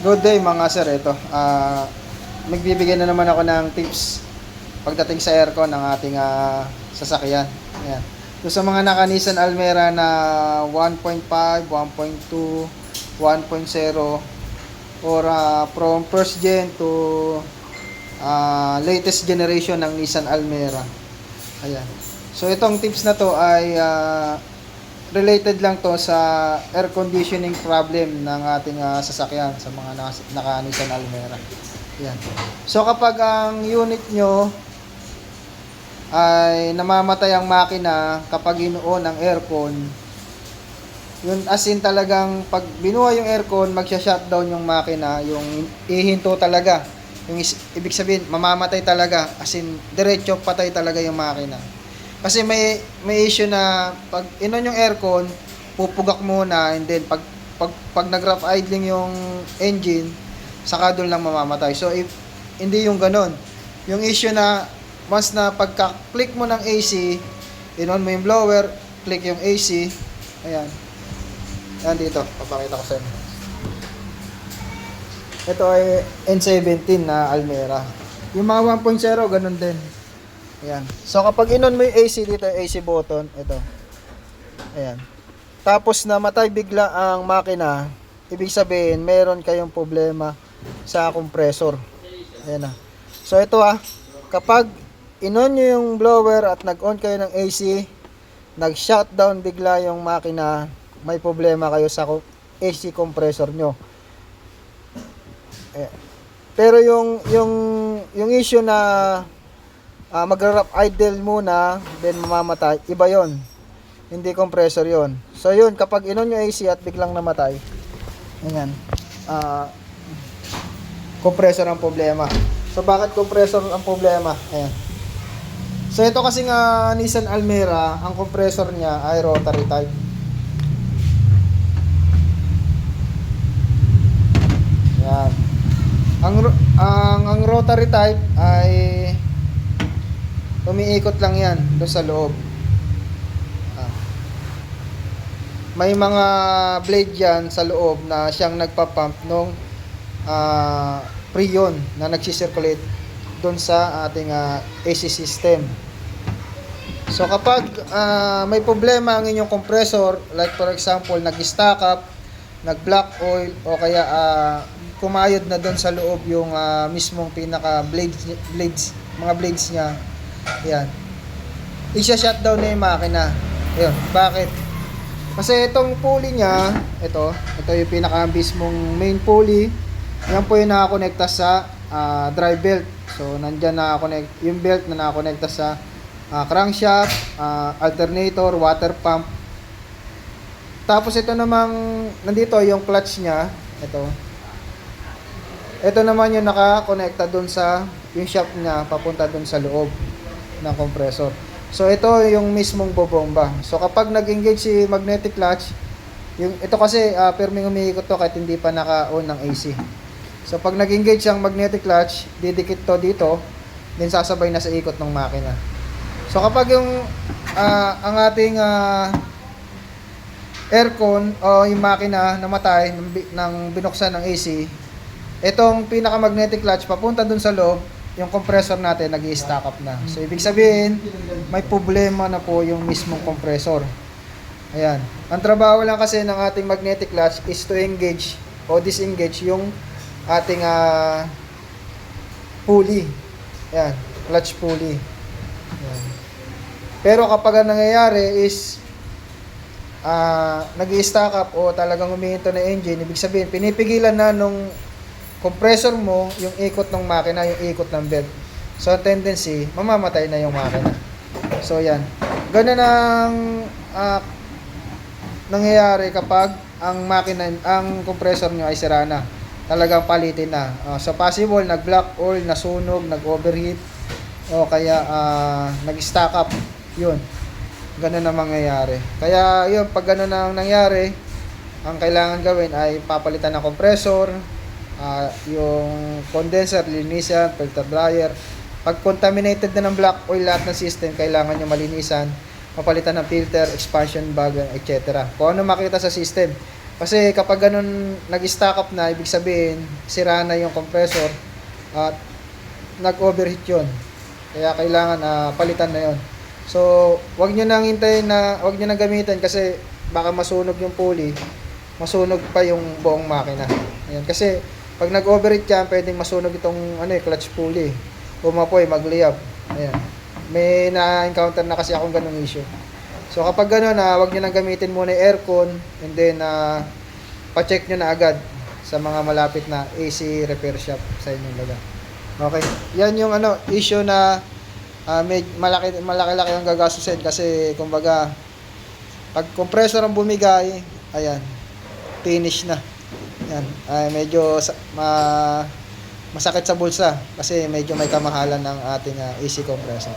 Good day mga sir, ito. Magbibigay na naman ako ng tips pagdating sa aircon ng ating sasakyan. Ayan. So sa mga naka Nissan Almera na 1.5, 1.2, 1.0 or from first gen to latest generation ng Nissan Almera. Ayan. So itong tips na to ay related lang to sa air conditioning problem ng ating sasakyan sa mga naka Nissan Almera. Yan. So kapag ang unit nyo ay namamatay ang makina kapag inuon ang aircon, yun as in talagang pag binuha yung aircon, magsha-shutdown yung makina, yung ihinto talaga. Yung ibig sabihin, mamamatay talaga, as in diretso patay talaga yung makina. Kasi may issue na pag inon yung aircon, pupugak muna, and then pag nag-rough idling yung engine, saka doon lang mamamatay. So if hindi yung ganon, yung issue na once na pagka-click mo ng AC, inon mo yung blower, click yung AC, ayan. Ayan dito, papakita ko sa inyo. Ito ay N17 na Almera. Yung mga 1.0, ganon din. Ayan. So kapag inon mo yung AC dito, AC button, ito. Ayan. Tapos namatay bigla ang makina, ibig sabihin meron kayong problema sa compressor. Ayan na. So ito kapag inon nyo yung blower at nag-on kayo ng AC, nag-shutdown bigla yung makina, may problema kayo sa AC compressor nyo. Ayan. Pero yung issue na mag-rough idle muna, then mamamatay, iba yon, hindi compressor yon. So yun, kapag inon yung AC at biglang namatay, ayan, compressor ang problema. So bakit compressor ang problema? Ayan. So ito kasi nga Nissan Almera, ang compressor niya ay rotary type. Ayan. Ang rotary type ay umiikot lang yan doon sa loob. May mga blade yan sa loob na siyang nagpapump nung freon na nagsisirculate doon sa ating AC system. So kapag may problema ang inyong compressor, like for example nag-stack up, nag-black oil, o kaya kumayod na doon sa loob yung mismong pinaka blades, mga blades niya. Ayan. I-shutdown na yung makina. Ayun. Bakit? Kasi itong pulley niya, ito yung pinaka mismong main pulley. Yan po yung nakakonekta sa drive belt. So, nandyan nakakonect yung belt na nakakonekta sa crankshaft, alternator, water pump. Tapos ito namang, nandito yung clutch niya. Ito naman yung nakakonekta dun sa yung shaft niya papunta dun sa loob ng compressor. So ito yung mismong bobomba. So kapag nag-engage si magnetic clutch, ito kasi perming umiikot to kahit hindi pa naka-on ng AC. So pag nag-engage ang magnetic clutch, didikit to dito, then sasabay na sa ikot ng makina. So kapag yung ang ating aircon o yung makina namatay nang binuksan ng AC, itong pinaka-magnetic clutch papunta dun sa loob, yung compressor natin nag-i-stack up na. So ibig sabihin, may problema na po yung mismong compressor. Ayan. Ang trabaho lang kasi ng ating magnetic clutch is to engage o disengage yung ating pulley. Ayan, clutch pulley. Ayan. Pero kapag ang nangyayari is nag-i-stack up o talagang humihinto na engine, ibig sabihin, pinipigilan na nung compressor mo yung ikot ng makina, yung ikot ng belt. So, tendency, mamamatay na yung makina. So, yan. Ganun ang nangyayari kapag ang compressor nyo ay sira na. Talagang palitin na. So, possible, nag-black oil, nasunog, nag-overheat, o kaya nag-stack up. Yun. Ganun ang mangyayari. Kaya, yun, pag ganun ang nangyari, ang kailangan gawin ay papalitan ng compressor, yung condenser, linisan, filter dryer. Pag contaminated na ng black oil lahat ng system, kailangan nyo malinisan, mapalitan ng filter, expansion valve, etc. Kung ano makita sa system, Kasi kapag ganun nag-stack up na, ibig sabihin, sira na yung compressor at nag-overheat yun. Kaya kailangan palitan na yon. So, wag nyo nang hintayin na, wag nyo nang gamitin kasi baka masunog yung pulley, masunog pa yung buong makina. Ayan, kasi pag nag-overheat yan, pwedeng masunog itong clutch pulley. Umapoy, magliyab. Ayan. May na-encounter na kasi akong ganung issue. So kapag gano'n, wag nyo nang gamitin muna yung aircon and then pa-check nyo na agad sa mga malapit na AC repair shop sa inyong lugar. Okay. Yan yung issue na malaki-laki ang gagastusin kasi kumbaga pag compressor ang bumigay, ayan, finish na. Yan. Medyo masakit sa bulsa kasi medyo may kamahalan ng ating AC compressor.